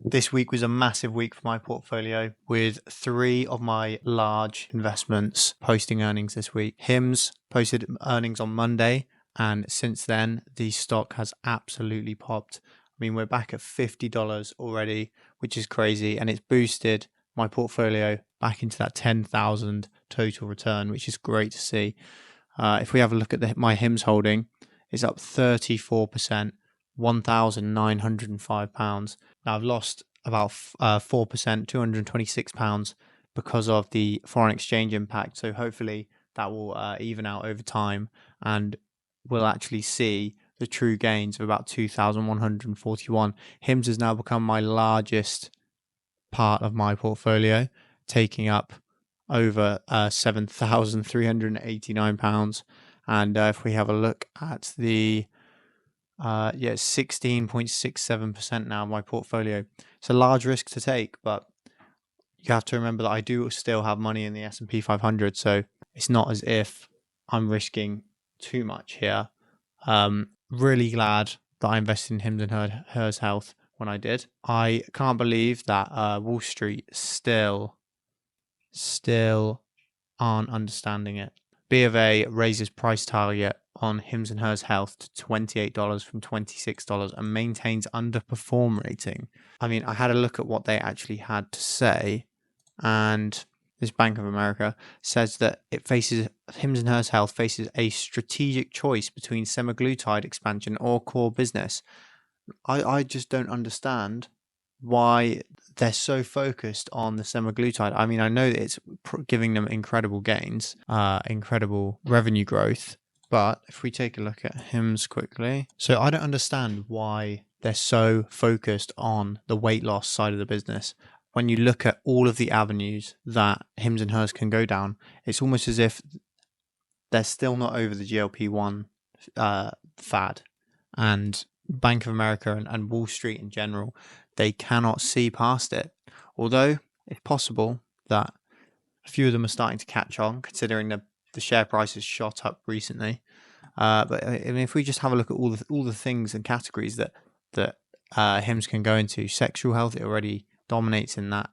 This week was a massive week for my portfolio, with 3 of my large investments posting earnings this week. HIMS posted earnings on Monday, and since then, the stock has absolutely popped. I mean, we're back at $50 already, which is crazy, and it's boosted my portfolio back into that 10,000 total return, which is great to see. If we have a look at my HIMS holding, it's up 34%, £1,905. Now I've lost about 4%, £226 because of the foreign exchange impact. So hopefully that will even out over time, and we'll actually see the true gains of about 2,141. HIMS has now become my largest part of my portfolio, taking up over £7,389. And if we have a look at the 16.67% now of my portfolio. It's a large risk to take, but you have to remember that I do still have money in the S&P 500, so it's not as if I'm risking too much here. Really glad that I invested in Hims and Hers Health when I did. I can't believe that Wall Street still aren't understanding it. B of A raises price target on Hims and Hers Health to $28 from $26 and maintains underperform rating. I mean, I had a look at what they actually had to say, and this Bank of America says that Hims and Hers Health faces a strategic choice between semaglutide expansion or core business. I just don't understand why they're so focused on the semaglutide. I mean, I know that it's giving them incredible gains, incredible revenue growth, but if we take a look at HIMS quickly, so I don't understand why they're so focused on the weight loss side of the business. When you look at all of the avenues that Hims and Hers can go down, it's almost as if they're still not over the GLP-1 fad. And Bank of America and Wall Street in general, they cannot see past it. Although it's possible that a few of them are starting to catch on, considering the share price has shot up recently. But I mean, if we just have a look at all the things and categories that HIMS can go into, sexual health, it already dominates in that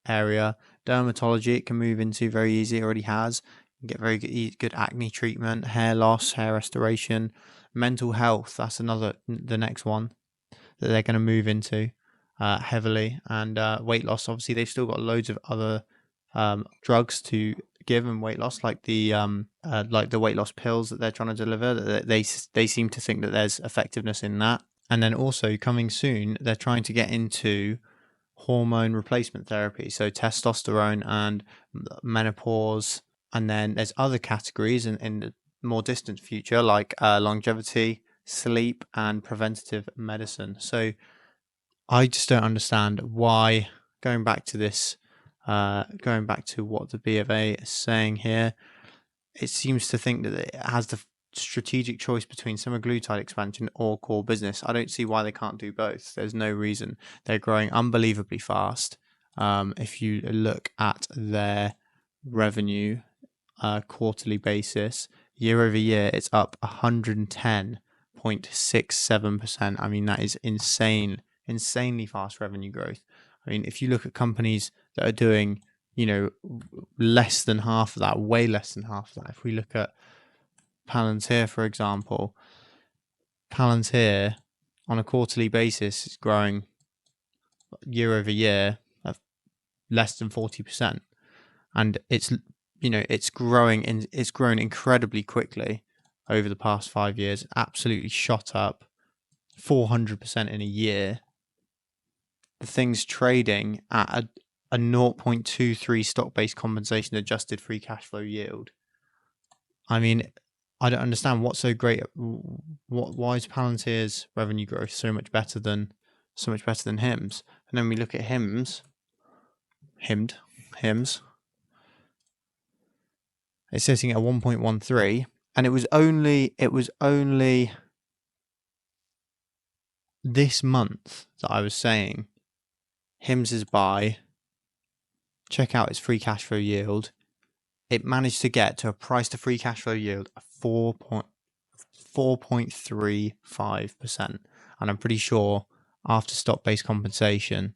area. Dermatology, it can move into very easy. It already has. You can get very good acne treatment, hair loss, hair restoration. Mental health, that's the next one that they're going to move into heavily. And weight loss, obviously they've still got loads of other drugs to give and weight loss, like the weight loss pills that they're trying to deliver. They seem to think that there's effectiveness in that. And then also coming soon, they're trying to get into hormone replacement therapy, so testosterone and menopause. And then there's other categories in the more distant future, like longevity, sleep, and preventative medicine. So I just don't understand why, going back to what the B of A is saying here, it seems to think that it has the strategic choice between semaglutide expansion or core business. I don't see why they can't do both. There's no reason. They're growing unbelievably fast. If you look at their revenue quarterly basis, year over year, it's up 110.67%. I mean, that is insanely fast revenue growth. I mean, if you look at companies that are doing, less than half of that, way less than half of that. If we look at Palantir, for example, Palantir on a quarterly basis is growing year over year at less than 40%, and it's grown incredibly quickly over the past 5 years. Absolutely shot up 400% in a year. The thing's trading at a 0.23 stock-based compensation adjusted free cash flow yield. I mean, I don't understand what's so great. Why is Palantir's revenue growth so much better than HIMS? And then we look at HIMS. It's sitting at 1.13, and it was only this month that I was saying HIMS's buy. Check out its free cash flow yield. It managed to get to a price to free cash flow yield of 4.35%. And I'm pretty sure after stock-based compensation,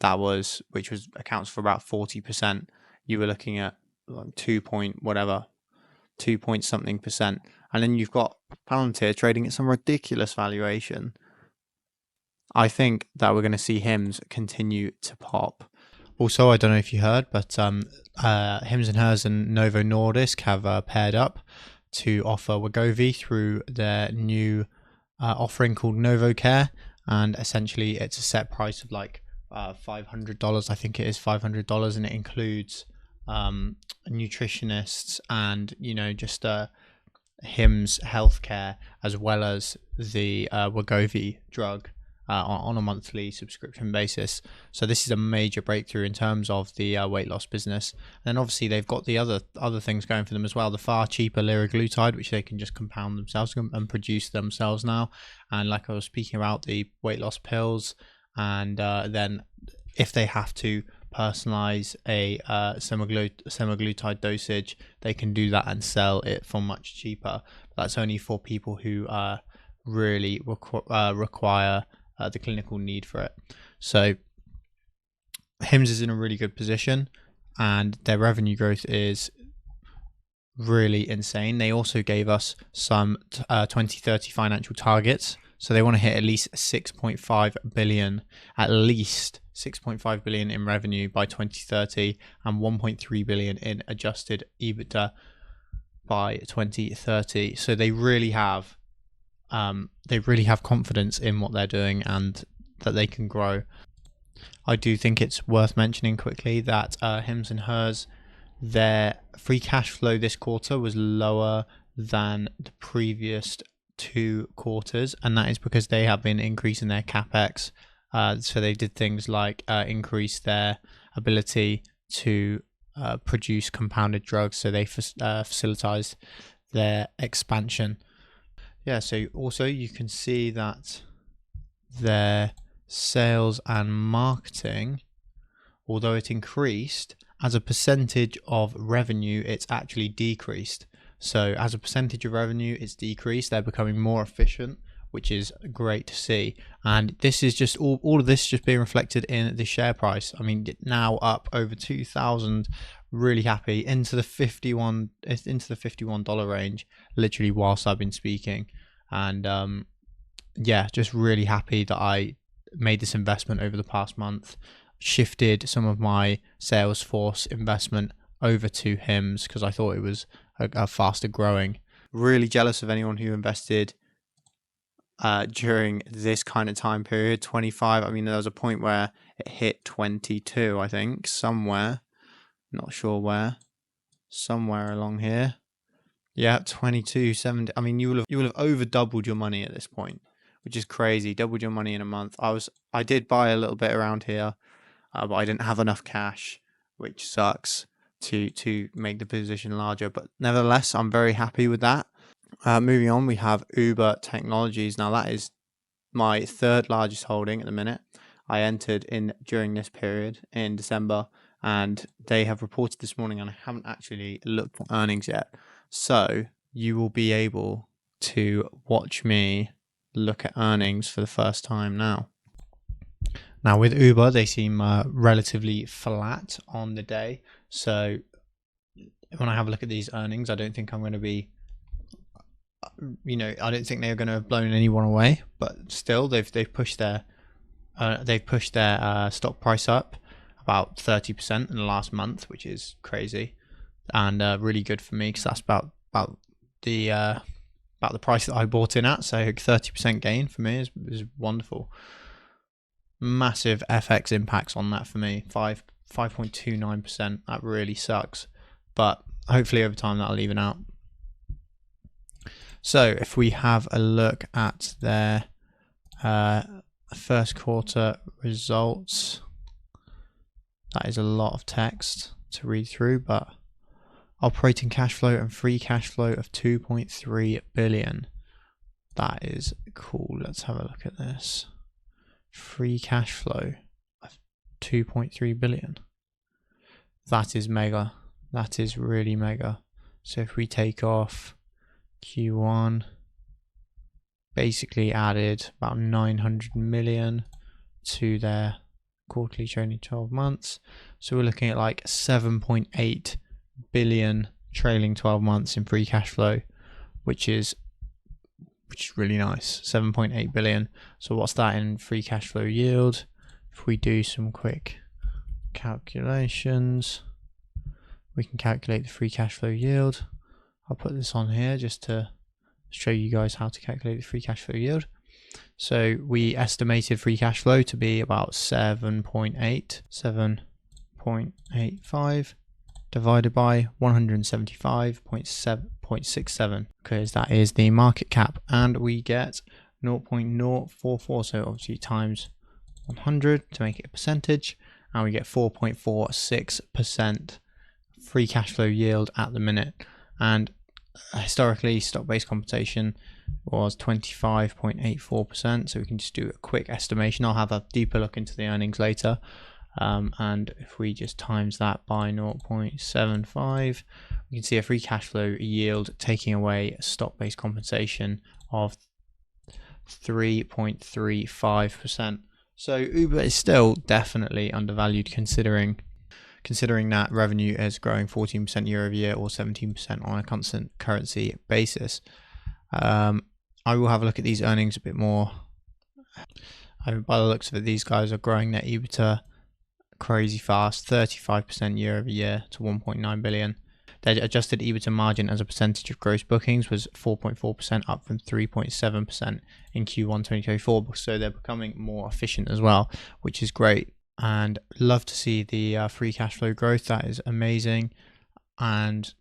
which accounts for about 40%. You were looking at like 2 point whatever, 2 point something percent. And then you've got Palantir trading at some ridiculous valuation. I think that we're going to see HIMS continue to pop. Also, I don't know if you heard, but Hims and Hers and Novo Nordisk have paired up to offer Wegovy through their new offering called NovoCare, and essentially it's a set price of like $500. I think it is $500, and it includes nutritionists and just Hims healthcare, as well as the Wegovy drug on a monthly subscription basis. So this is a major breakthrough in terms of the weight loss business. And then obviously they've got the other things going for them as well. The far cheaper liraglutide, which they can just compound themselves and produce themselves now. And like I was speaking about, the weight loss pills, and then if they have to personalize a semaglutide dosage, they can do that and sell it for much cheaper. But that's only for people who really require the clinical need for it. So Hims is in a really good position, and their revenue growth is really insane. They also gave us some 2030 financial targets. So they want to hit at least 6.5 billion, at least 6.5 billion in revenue by 2030, and 1.3 billion in adjusted EBITDA by 2030. So they really have confidence in what they're doing and that they can grow. I do think it's worth mentioning quickly that Hims and Hers, their free cash flow this quarter was lower than the previous 2 quarters, and that is because they have been increasing their capex. So they did things like increase their ability to produce compounded drugs, so they facilitized their expansion. Yeah, so also you can see that their sales and marketing, although it increased, as a percentage of revenue, it's actually decreased. So as a percentage of revenue, it's decreased. They're becoming more efficient, which is great to see. And this is just all of this just being reflected in the share price. I mean, now up over 2,000, really happy, into the $51 range, literally whilst I've been speaking. And yeah, just really happy that I made this investment over the past month, shifted some of my Salesforce investment over to Hims because I thought it was a faster growing. Really jealous of anyone who invested during this kind of time period, 25. I mean, there was a point where it hit 22, I think, somewhere, not sure where, somewhere along here. Yeah, 22.70. I mean, you will have over doubled your money at this point, which is crazy. Doubled your money in a month. I did buy a little bit around here, but I didn't have enough cash, which sucks, to make the position larger. But nevertheless, I'm very happy with that. Moving on, we have Uber Technologies. Now that is my 3rd largest holding at the minute. I entered in during this period in December, and they have reported this morning, and I haven't actually looked at earnings yet. So you will be able to watch me look at earnings for the first time now. Now with Uber, they seem relatively flat on the day. So when I have a look at these earnings, I don't think I'm going to be, I don't think they're going to have blown anyone away. But still, they've pushed their stock price up about 30% in the last month, which is crazy, and really good for me because that's about the price that I bought in at. So 30% gain for me is wonderful. Massive FX impacts on that for me. 5.29%. That really sucks, but hopefully over time that'll even out. So if we have a look at their first quarter results, that is a lot of text to read through, but operating cash flow and free cash flow of 2.3 billion. That is cool. Let's have a look at this. Free cash flow of 2.3 billion. That is mega. That is really mega. So if we take off Q1, basically added about 900 million to their quarterly trailing 12 months. So we're looking at like 7.8 billion trailing 12 months in free cash flow, which is really nice. 7.8 billion. So what's that in free cash flow yield? If we do some quick calculations, we can calculate the free cash flow yield. I'll put this on here just to show you guys how to calculate the free cash flow yield. So we estimated free cash flow to be about 7.85 divided by 175.67, because that is the market cap, and we get 0.044. So obviously times 100 to make it a percentage, and we get 4.46% free cash flow yield at the minute. And historically, stock-based compensation was 25.84%. So we can just do a quick estimation. I'll have a deeper look into the earnings later. And if we just times that by 0.75, we can see a free cash flow yield taking away stock-based compensation of 3.35%. So Uber is still definitely undervalued, considering that revenue is growing 14% year over year, or 17% on a constant currency basis. I will have a look at these earnings a bit more. By the looks of it, these guys are growing their EBITDA crazy fast, 35% year over year to 1.9 billion. Their adjusted EBITDA margin as a percentage of gross bookings was 4.4%, up from 3.7% in Q1 2024. So they're becoming more efficient as well, which is great. And love to see the free cash flow growth. That is amazing. And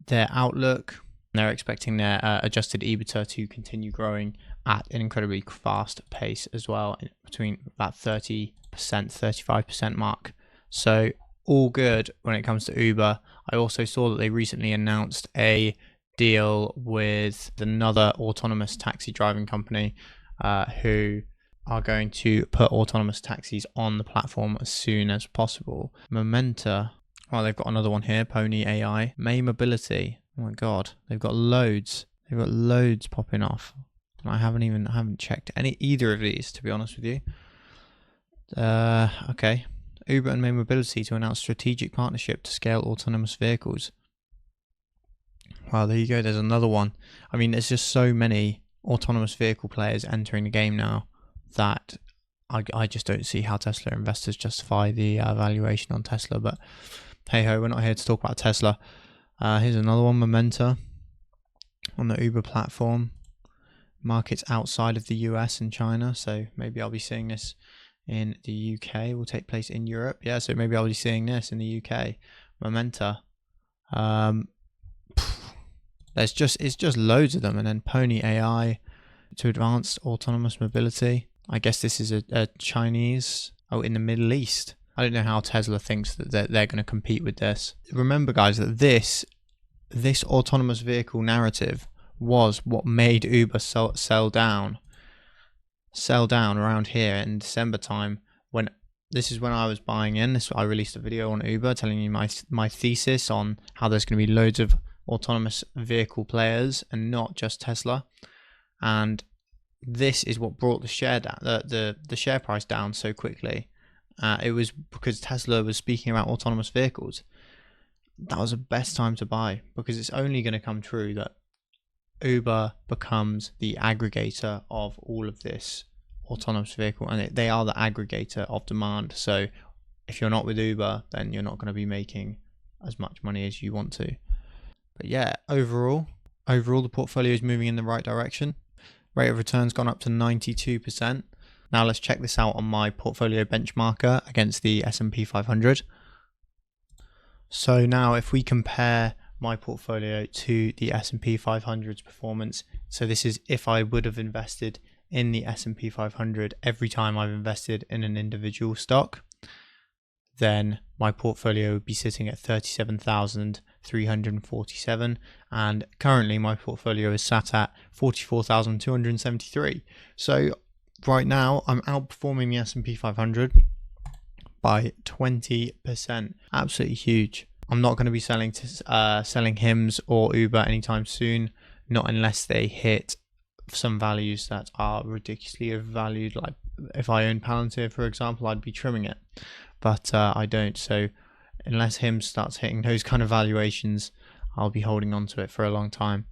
their outlook, they're expecting their adjusted EBITDA to continue growing at an incredibly fast pace as well, between that 30%, 35% mark. So all good when it comes to Uber. I also saw that they recently announced a deal with another autonomous taxi driving company who are going to put autonomous taxis on the platform as soon as possible. Momenta. Oh, they've got another one here. Pony AI. May Mobility. Oh my god, they've got loads. They've got loads popping off. I haven't checked either of these, to be honest with you. Okay. Uber and May Mobility to announce strategic partnership to scale autonomous vehicles. Wow, there you go. There's another one. I mean, there's just so many autonomous vehicle players entering the game now that I just don't see how Tesla investors justify the valuation on Tesla. But hey ho, we're not here to talk about Tesla. Here's another one, Momenta, on the Uber platform. Markets outside of the US and China. So maybe I'll be seeing this in the UK. Will take place in Europe. Yeah, so maybe I'll be seeing this in the UK. Momenta. It's just loads of them. And then Pony AI to advance autonomous mobility. I guess this is a Chinese, in the Middle East. I don't know how Tesla thinks that they're going to compete with this. Remember, guys, that this autonomous vehicle narrative was what made Uber sell down around here in December time. This is when I was buying in. I released a video on Uber telling you my thesis on how there's going to be loads of autonomous vehicle players and not just Tesla. And this is what brought the share down, the share price down so quickly. It was because Tesla was speaking about autonomous vehicles. That was the best time to buy, because it's only going to come true that Uber becomes the aggregator of all of this autonomous vehicle, and they are the aggregator of demand. So if you're not with Uber, then you're not going to be making as much money as you want to. But yeah, overall the portfolio is moving in the right direction. Rate of return's gone up to 92%. Now let's check this out on my portfolio benchmarker against the S&P 500. So now if we compare my portfolio to the S&P 500's performance, so this is if I would have invested in the S&P 500 every time I've invested in an individual stock, then my portfolio would be sitting at 37,347, and currently my portfolio is sat at 44,273. So right now I'm outperforming the S&P 500 by 20%. Absolutely huge. I'm not going to be selling HIMS or Uber anytime soon, not unless they hit some values that are ridiculously overvalued, like if I own Palantir, for example, I'd be trimming it, but I don't. So unless HIMS starts hitting those kind of valuations, I'll be holding on to it for a long time.